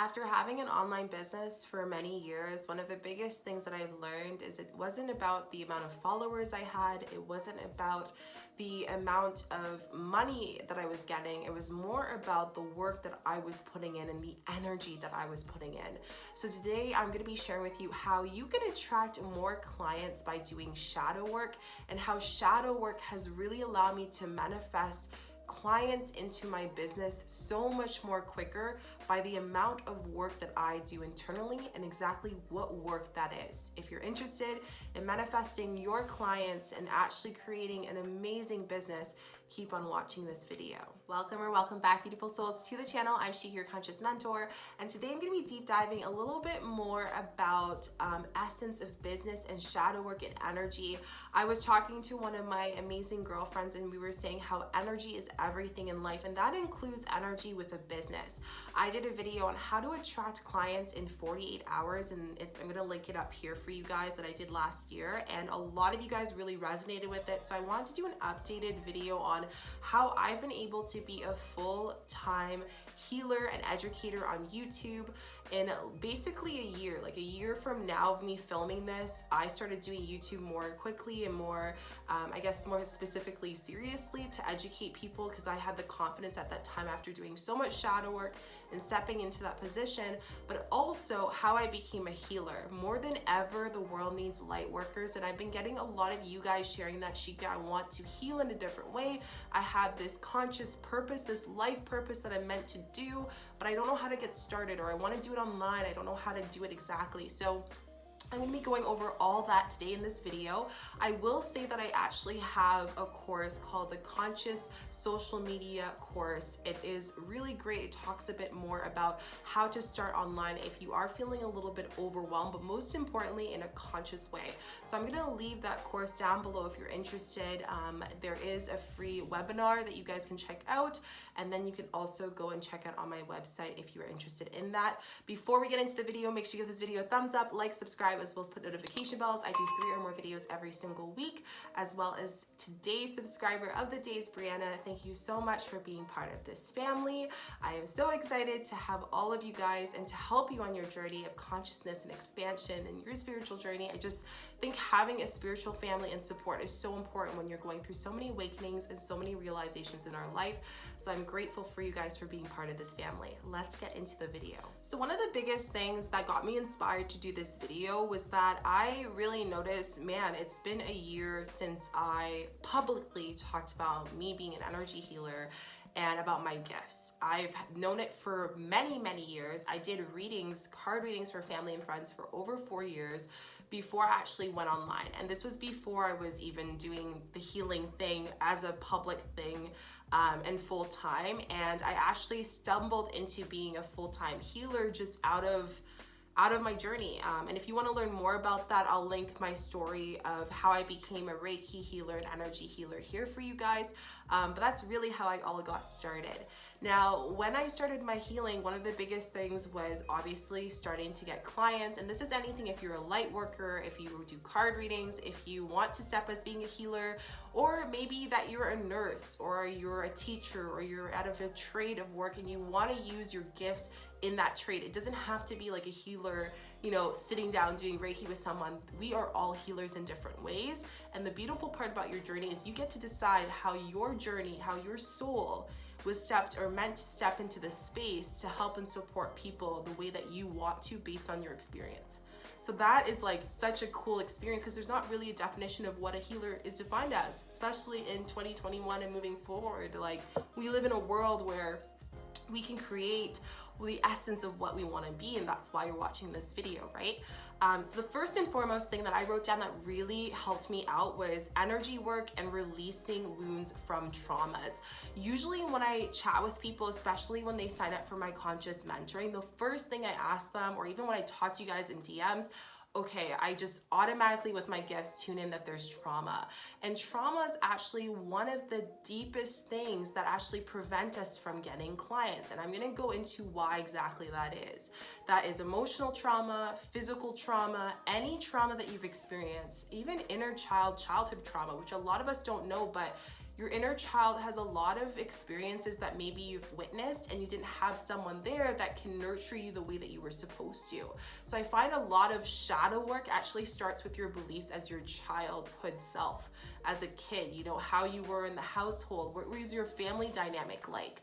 After having an online business for many years, one of the biggest things that I've learned is it wasn't about the amount of followers I had, it wasn't about the amount of money that I was getting, it was more about the work that I was putting in and the energy that I was putting in. So today I'm going to be sharing with you how you can attract more clients by doing shadow work, and how shadow work has really allowed me to manifest clients into my business so much more quicker by the amount of work that I do internally and exactly what work that is. If you're interested in manifesting your clients and actually creating an amazing business, keep on watching this video. Welcome or welcome back, beautiful souls, to the channel. I'm Shika, your conscious mentor, and today I'm going to be deep diving a little bit more about essence of business and shadow work and energy. I was talking to one of my amazing girlfriends and we were saying how energy is everything in life, and that includes energy with a business. I did a video on how to attract clients in 48 hours, and I'm going to link it up here for you guys, that I did last year, and a lot of you guys really resonated with it. So I wanted to do an updated video on how I've been able to be a full-time healer and educator on YouTube in basically a year. Like a year from now of me filming this, I started doing YouTube more quickly and more, I guess more specifically seriously, to educate people, because I had the confidence at that time after doing so much shadow work and stepping into that position, but also how I became a healer. More than ever, the world needs light workers, and I've been getting a lot of you guys sharing that, Chica, I want to heal in a different way. I have this conscious purpose, this life purpose that I'm meant to do, but I don't know how to get started, or I want to do it online. I don't know how to do it exactly. So I'm going to be going over all that today in this video. I will say that I actually have a course called the Conscious Social Media Course. It is really great. It talks a bit more about how to start online if you are feeling a little bit overwhelmed, but most importantly in a conscious way. So I'm going to leave that course down below if you're interested. There is a free webinar that you guys can check out, and then you can also go and check out on my website if you're interested in that. Before we get into the video, make sure you give this video a thumbs up, like, subscribe, as well as put notification bells. I do 3 or more videos every single week, as well as today's subscriber of the day is Brianna. Thank you so much for being part of this family. I am so excited to have all of you guys and to help you on your journey of consciousness and expansion and your spiritual journey. I just think having a spiritual family and support is so important when you're going through so many awakenings and so many realizations in our life. So I'm grateful for you guys for being part of this family. Let's get into the video. So one of the biggest things that got me inspired to do this video was that I really noticed, man, it's been a year since I publicly talked about me being an energy healer and about my gifts. I've known it for many, many years. I did readings, card readings for family and friends for over 4 years before I actually went online. And this was before I was even doing the healing thing as a public thing and full time. And I actually stumbled into being a full-time healer just out of my journey. And if you want to learn more about that, I'll link my story of how I became a Reiki healer and energy healer here for you guys. But that's really how I all got started. Now, when I started my healing, one of the biggest things was obviously starting to get clients. And this is anything, if you're a light worker, if you do card readings, if you want to step as being a healer, or maybe that you're a nurse or you're a teacher or you're out of a trade of work and you want to use your gifts in that trade. It doesn't have to be like a healer, you know, sitting down doing Reiki with someone. We are all healers in different ways. And the beautiful part about your journey is you get to decide how your journey, how your soul was stepped or meant to step into the space to help and support people the way that you want to based on your experience. So that is like such a cool experience, because there's not really a definition of what a healer is defined as, especially in 2021 and moving forward. Like, we live in a world where we can create the essence of what we want to be, and that's why you're watching this video, right? So the first and foremost thing that I wrote down that really helped me out was energy work and releasing wounds from traumas. Usually when I chat with people, especially when they sign up for my conscious mentoring, the first thing I ask them, or even when I talk to you guys in DMs, okay, I just automatically with my gifts tune in that there's trauma. And trauma is actually one of the deepest things that actually prevent us from getting clients. And I'm gonna go into why exactly that is. That is emotional trauma, physical trauma, any trauma that you've experienced, even inner childhood trauma, which a lot of us don't know, but Your inner child has a lot of experiences that maybe you've witnessed and you didn't have someone there that can nurture you the way that you were supposed to. So I find a lot of shadow work actually starts with your beliefs as your childhood self. As a kid, you know, how you were in the household, what was your family dynamic like?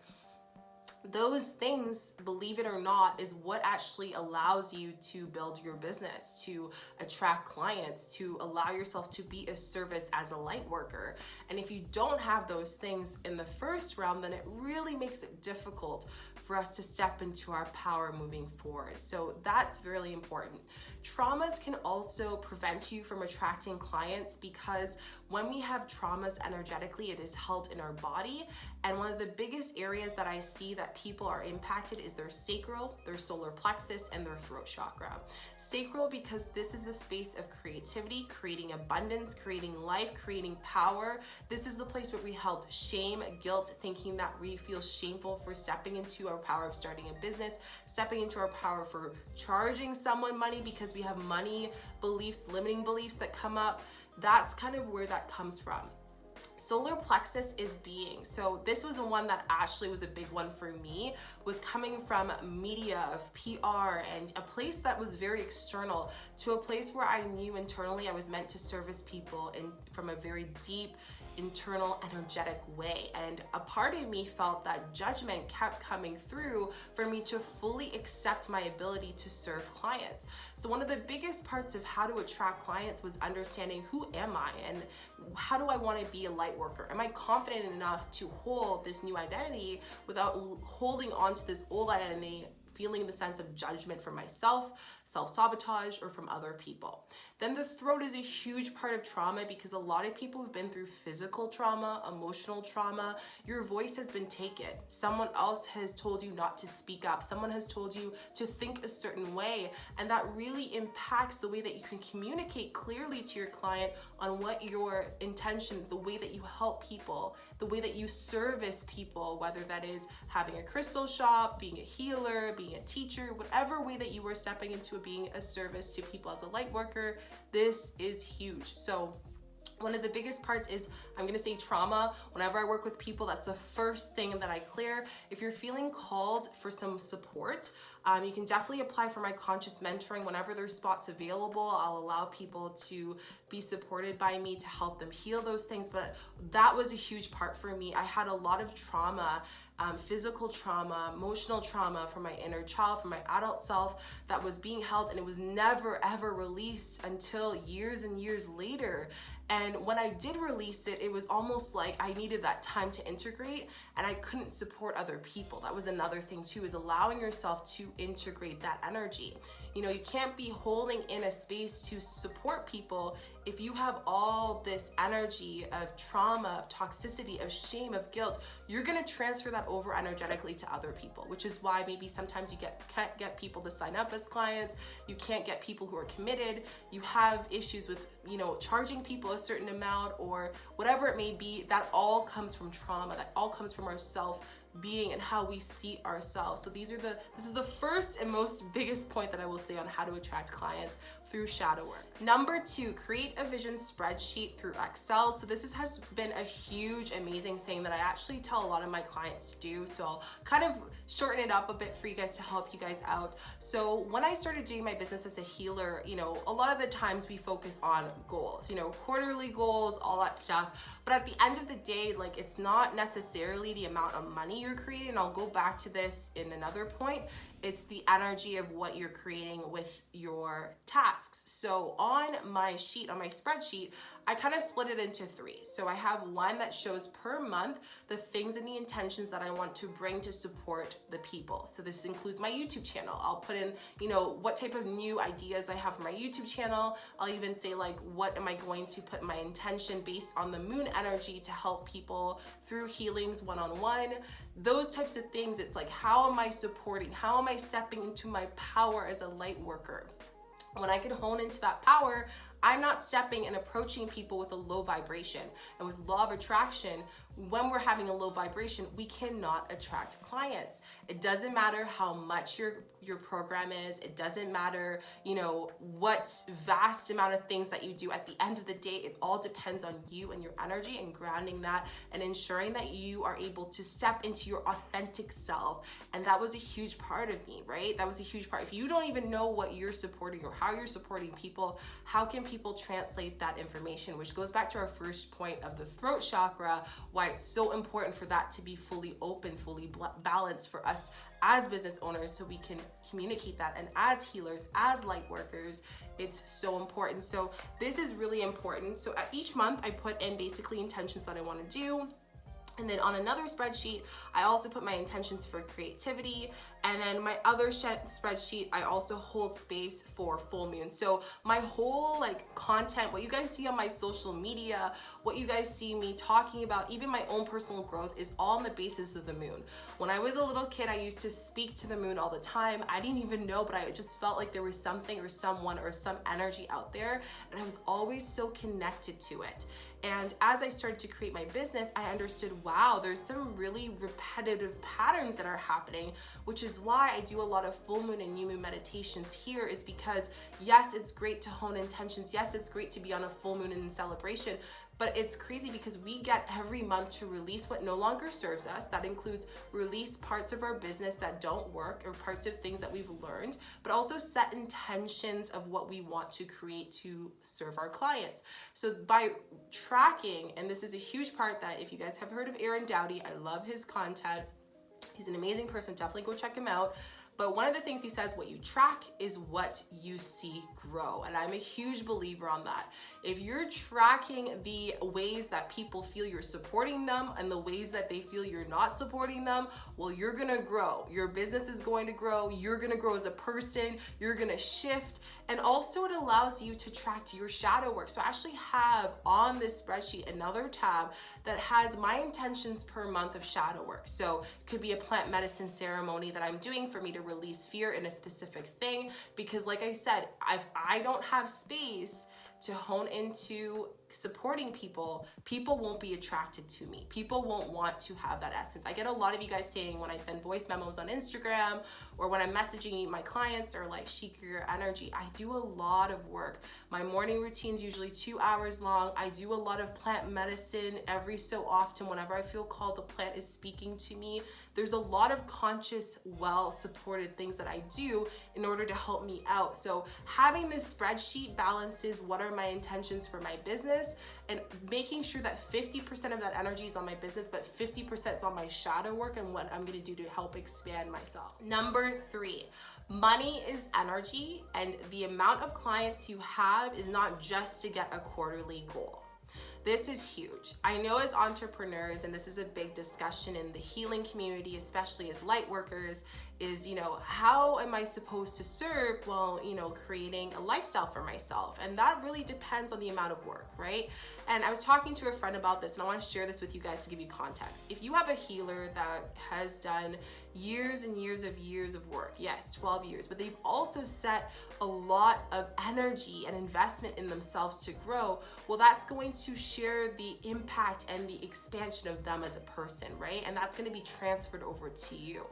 Those things, believe it or not, is what actually allows you to build your business, to attract clients, to allow yourself to be a service as a light worker. And if you don't have those things in the first realm, then it really makes it difficult for us to step into our power moving forward. So that's really important. Traumas can also prevent you from attracting clients because when we have traumas energetically, it is held in our body. And one of the biggest areas that I see that people are impacted is their sacral, their solar plexus, and their throat chakra. Sacral, because this is the space of creativity, creating abundance, creating life, creating power. This is the place where we held shame, guilt, thinking that we feel shameful for stepping into our power of starting a business, stepping into our power for charging someone money because we have money beliefs, limiting beliefs that come up. That's kind of where that comes from. Solar plexus is being. So this was the one that actually was a big one for me, was coming from media, of PR, and a place that was very external to a place where I knew internally I was meant to service people from a very deep, internal, energetic way. And a part of me felt that judgment kept coming through for me to fully accept my ability to serve clients. So one of the biggest parts of how to attract clients was understanding, who am I and how do I want to be a light worker? Am I confident enough to hold this new identity without holding on to this old identity, feeling the sense of judgment for myself, self-sabotage, or from other people? Then the throat is a huge part of trauma because a lot of people have been through physical trauma, emotional trauma. Your voice has been taken. Someone else has told you not to speak up. Someone has told you to think a certain way. And that really impacts the way that you can communicate clearly to your client on what your intention, the way that you help people, the way that you service people, whether that is having a crystal shop, being a healer, being a teacher, whatever way that you are stepping into being a service to people as a light worker. This is huge. So one of the biggest parts is, I'm gonna say trauma. Whenever I work with people, that's the first thing that I clear. If you're feeling called for some support, you can definitely apply for my conscious mentoring. Whenever there's spots available, I'll allow people to be supported by me to help them heal those things. But that was a huge part for me. I had a lot of trauma, physical trauma, emotional trauma from my inner child, from my adult self that was being held, and it was never ever released until years and years later. And when I did release it, it was almost like I needed that time to integrate and I couldn't support other people. That was another thing too, is allowing yourself to integrate that energy. You know, you can't be holding in a space to support people if you have all this energy of trauma, of toxicity, of shame, of guilt. You're gonna transfer that over energetically to other people, which is why maybe sometimes you can't get people to sign up as clients. You can't get people who are committed. You have issues with, you know, charging people a certain amount or whatever it may be. That all comes from trauma. That all comes from our self-being and how we see ourselves. So this is the first and most biggest point that I will say on how to attract clients through shadow work. Number 2, create a vision spreadsheet through Excel. So this has been a huge, amazing thing that I actually tell a lot of my clients to do. So I'll kind of shorten it up a bit for you guys to help you guys out. So when I started doing my business as a healer, you know, a lot of the times we focus on goals, you know, quarterly goals, all that stuff. But at the end of the day, like, it's not necessarily the amount of money you're creating. I'll go back to this in another point. It's the energy of what you're creating with your tasks. So on my sheet, on my spreadsheet, I kind of split it into 3. So I have one that shows per month the things and the intentions that I want to bring to support the people. So this includes my YouTube channel. I'll put in, you know, what type of new ideas I have for my YouTube channel. I'll even say, like, what am I going to put my intention based on the moon energy to help people through healings one-on-one. Those types of things. It's like, how am I supporting? How am I stepping into my power as a light worker? When I can hone into that power, I'm not stepping and approaching people with a low vibration. And with law of attraction, when we're having a low vibration, we cannot attract clients. It doesn't matter how much your program is. It doesn't matter, what vast amount of things that you do. At the end of the day, it all depends on you and your energy, and grounding that and ensuring that you are able to step into your authentic self. And that was a huge part of me, right? That was a huge part. If you don't even know what you're supporting or how you're supporting people, how can people translate that information? Which goes back to our first point of the throat chakra, why it's so important for that to be fully open, fully balanced for us as business owners, so we can communicate that. And as healers, as light workers, it's so important. So this is really important. So each month I put in basically intentions that I want to do. And then on another spreadsheet, I also put my intentions for creativity. And then my other spreadsheet, I also hold space for full moon. So my whole content, what you guys see on my social media, what you guys see me talking about, even my own personal growth, is all on the basis of the moon. When I was a little kid, I used to speak to the moon all the time. I didn't even know, but I just felt like there was something or someone or some energy out there. And I was always so connected to it. And as I started to create my business, I understood, wow, there's some really repetitive patterns that are happening, which is why I do a lot of full moon and new moon meditations here, is because yes, it's great to hone intentions. Yes, it's great to be on a full moon in celebration, but it's crazy because we get every month to release what no longer serves us. That includes release parts of our business that don't work, or parts of things that we've learned, but also set intentions of what we want to create to serve our clients. So by tracking, and this is a huge part that if you guys have heard of Aaron Dowdy, I love his content. He's an amazing person. Definitely go check him out. But one of the things he says, what you track is what you see grow. And I'm a huge believer on that. If you're tracking the ways that people feel you're supporting them and the ways that they feel you're not supporting them, well, you're gonna grow. Your business is going to grow. You're gonna grow as a person. You're gonna shift. And also it allows you to track your shadow work. So I actually have on this spreadsheet another tab that has my intentions per month of shadow work. So it could be a plant medicine ceremony that I'm doing for me to release fear in a specific thing, because like I said, I don't have space to hone into supporting people, people won't be attracted to me. People won't want to have that essence. I get a lot of you guys saying when I send voice memos on Instagram or when I'm messaging my clients, they're like, Shika, your energy. I do a lot of work. My morning routine's usually 2 hours long. I do a lot of plant medicine every so often. Whenever I feel called, the plant is speaking to me. There's a lot of conscious, well-supported things that I do in order to help me out. So having this spreadsheet balances what are my intentions for my business and making sure that 50% of that energy is on my business, but 50% is on my shadow work and what I'm gonna do to help expand myself. Number 3, money is energy, and the amount of clients you have is not just to get a quarterly goal. This is huge. I know as entrepreneurs, and this is a big discussion in the healing community, especially as light workers, is, how am I supposed to serve while, creating a lifestyle for myself? And that really depends on the amount of work, right? And I was talking to a friend about this, and I want to share this with you guys to give you context. If you have a healer that has done years and years of work, yes, 12 years, but they've also set a lot of energy and investment in themselves to grow, well, that's going to share the impact and the expansion of them as a person, right? And that's going to be transferred over to you.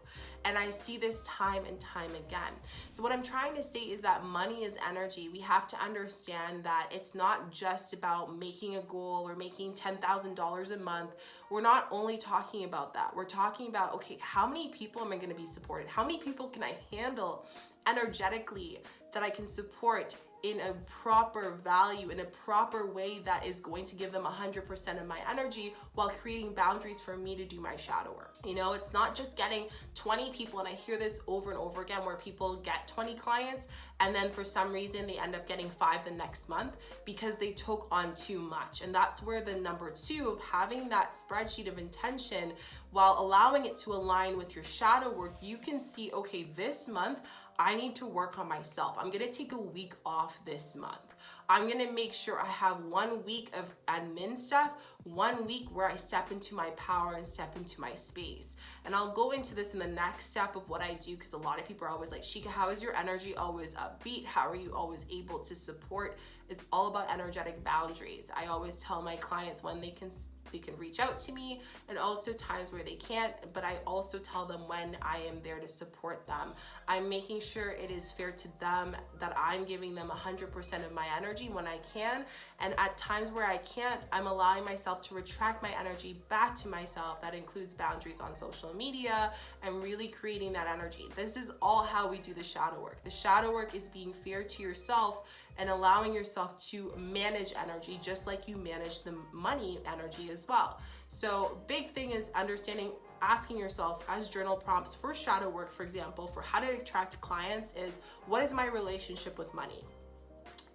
And I see this time and time again. So what I'm trying to say is that money is energy. We have to understand that it's not just about making a goal or making $10,000 a month. We're not only talking about that. We're talking about, okay, how many people am I going to be supported? How many people can I handle energetically that I can support in a proper value, in a proper way that is going to give them 100% of my energy while creating boundaries for me to do my shadow work. It's not just getting 20 people, and I hear this over and over again where people get 20 clients and then for some reason they end up getting 5 the next month because they took on too much. And that's where the number 2 of having that spreadsheet of intention while allowing it to align with your shadow work, you can see, okay, this month I need to work on myself. I'm gonna take a week off this month. I'm gonna make sure I have 1 week of admin stuff, 1 week where I step into my power and step into my space. And I'll go into this in the next step of what I do, because a lot of people are always like, Shika, how is your energy always upbeat? How are you always able to support? It's all about energetic boundaries. I always tell my clients when they can they can reach out to me, and also times where they can't, but I also tell them when I am there to support them. I'm making sure it is fair to them that I'm giving them 100% of my energy when I can, and at times where I can't, I'm allowing myself to retract my energy back to myself. That includes boundaries on social media and really creating that energy. This is all how we do the shadow work. The shadow work is being fair to yourself and allowing yourself to manage energy just like you manage the money energy as well. So big thing is understanding, asking yourself as journal prompts for shadow work, for example, for how to attract clients is, what is my relationship with money?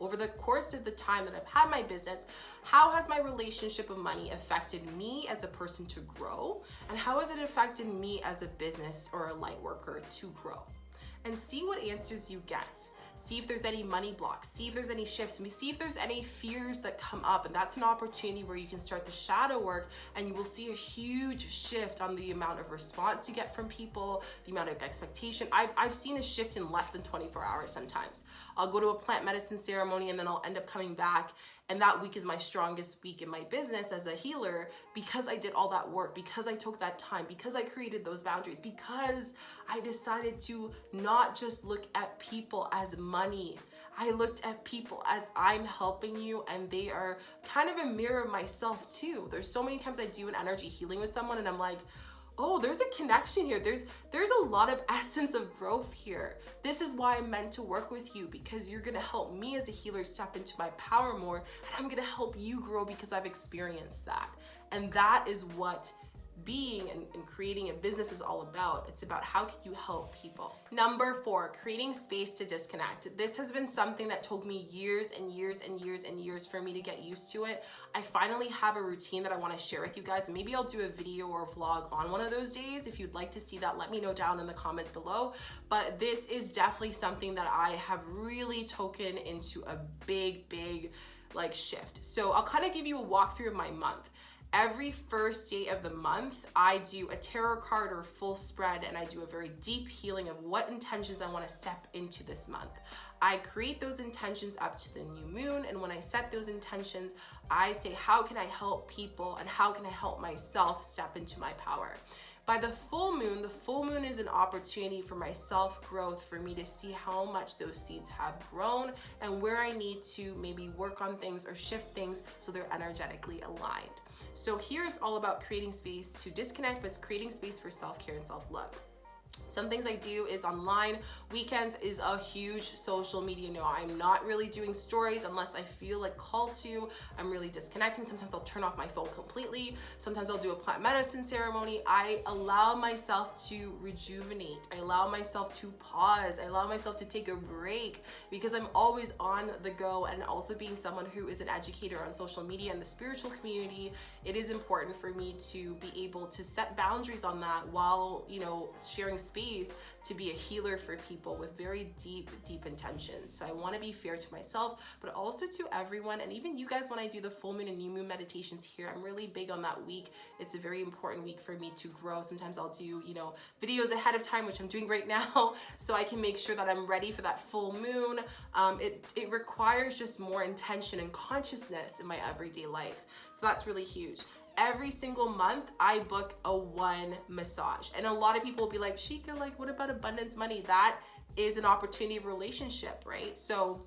Over the course of the time that I've had my business, how has my relationship with money affected me as a person to grow? And how has it affected me as a business or a light worker to grow? And see what answers you get. See if there's any money blocks, see if there's any shifts, see if there's any fears that come up. And that's an opportunity where you can start the shadow work, and you will see a huge shift on the amount of response you get from people, the amount of expectation. I've seen a shift in less than 24 hours sometimes. I'll go to a plant medicine ceremony and then I'll end up coming back, and that week is my strongest week in my business as a healer because I did all that work, because I took that time, because I created those boundaries, because I decided to not just look at people as money. I looked at people as I'm helping you, and they are kind of a mirror of myself too. There's so many times I do an energy healing with someone and I'm like, oh, there's a connection here. There's a lot of essence of growth here. This is why I'm meant to work with you, because you're gonna help me as a healer step into my power more, and I'm gonna help you grow because I've experienced that. And that is what being and creating a business is all about. It's about how can you help people. Number 4, creating space to disconnect. This has been something that took me years and years and years and years for me to get used to it. I finally have a routine that I want to share with you guys, and maybe I'll do a video or a vlog on one of those days. If you'd like to see that, let me know down in the comments below. But this is definitely something that I have really taken into a big like shift. So I'll kind of give you a walkthrough of my month. Every first day of the month, I do a tarot card or full spread, and I do a very deep healing of what intentions I want to step into this month. I create those intentions up to the new moon, and when I set those intentions, I say, how can I help people and how can I help myself step into my power? By the full moon is an opportunity for my self-growth, for me to see how much those seeds have grown and where I need to maybe work on things or shift things so they're energetically aligned. So here it's all about creating space to disconnect, but it's creating space for self-care and self-love. Some things I do is online. Weekends is a huge social media no. I'm not really doing stories unless I feel like called to. I'm really disconnecting. Sometimes I'll turn off my phone completely. Sometimes I'll do a plant medicine ceremony. I allow myself to rejuvenate. I allow myself to pause. I allow myself to take a break because I'm always on the go, and also being someone who is an educator on social media and the spiritual community, it is important for me to be able to set boundaries on that while, sharing space to be a healer for people with very deep intentions. So I want to be fair to myself, but also to everyone, and even you guys. When I do the full moon and new moon meditations here, I'm really big on that week. It's a very important week for me to grow. Sometimes I'll do videos ahead of time, which I'm doing right now, so I can make sure that I'm ready for that full moon. It requires just more intention and consciousness in my everyday life, so that's really huge. Every single month, I book a one massage. And a lot of people will be like, Shika, like, what about abundance money? That is an opportunity of relationship, right? So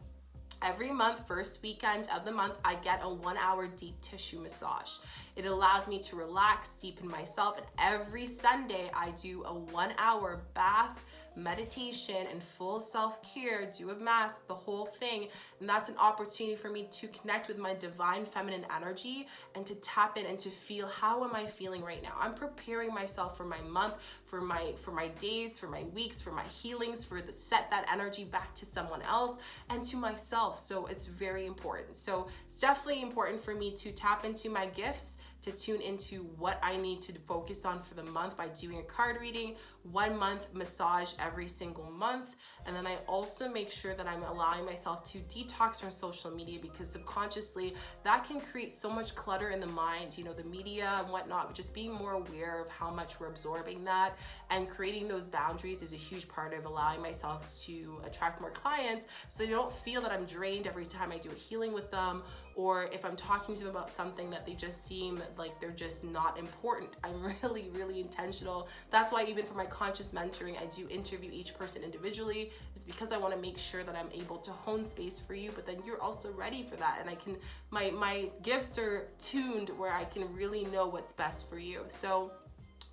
every month, first weekend of the month, I get a 1-hour deep tissue massage. It allows me to relax, deepen myself. And every Sunday, I do a 1-hour bath, meditation, and full self-care, do a mask, the whole thing. And that's an opportunity for me to connect with my divine feminine energy and to tap in and to feel, how am I feeling right now? I'm preparing myself for my month, for my days, for my weeks, for my healings, set that energy back to someone else and to myself. So it's very important. So it's definitely important for me to tap into my gifts, to tune into what I need to focus on for the month by doing a card reading, 1 month massage every single month. And then I also make sure that I'm allowing myself to detox from social media, because subconsciously that can create so much clutter in the mind, you know, the media and whatnot, but just being more aware of how much we're absorbing that and creating those boundaries is a huge part of allowing myself to attract more clients, so you don't feel that I'm drained every time I do a healing with them, or if I'm talking to them about something that they just seem like they're just not important. I'm really intentional. That's why even for my conscious mentoring, I do interview each person individually, is because I want to make sure that I'm able to hone space for you, but then you're also ready for that, and I can, my gifts are tuned where I can really know what's best for you. So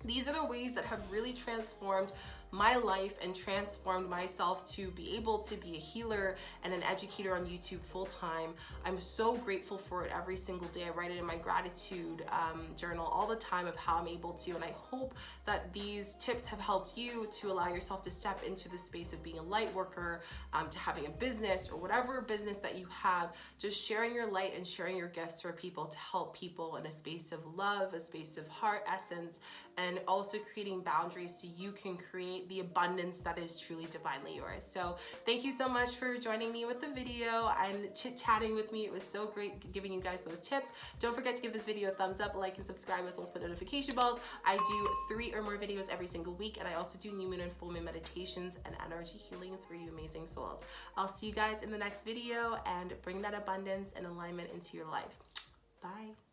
these are the ways that have really transformed my life and transformed myself to be able to be a healer and an educator on YouTube full time. I'm so grateful for it every single day. I write it in my gratitude journal all the time of how I'm able to, and I hope that these tips have helped you to allow yourself to step into the space of being a light worker, to having a business or whatever business that you have, just sharing your light and sharing your gifts for people to help people in a space of love, a space of heart essence, and also creating boundaries so you can create the abundance that is truly divinely yours. So thank you so much for joining me with the video and chit-chatting with me. It was so great giving you guys those tips. Don't forget to give this video a thumbs up, like, and subscribe as well as put notification bells. I do 3 or more videos every single week, and I also do new moon and full moon meditations and energy healings for you amazing souls. I'll see you guys in the next video, and bring that abundance and alignment into your life. Bye.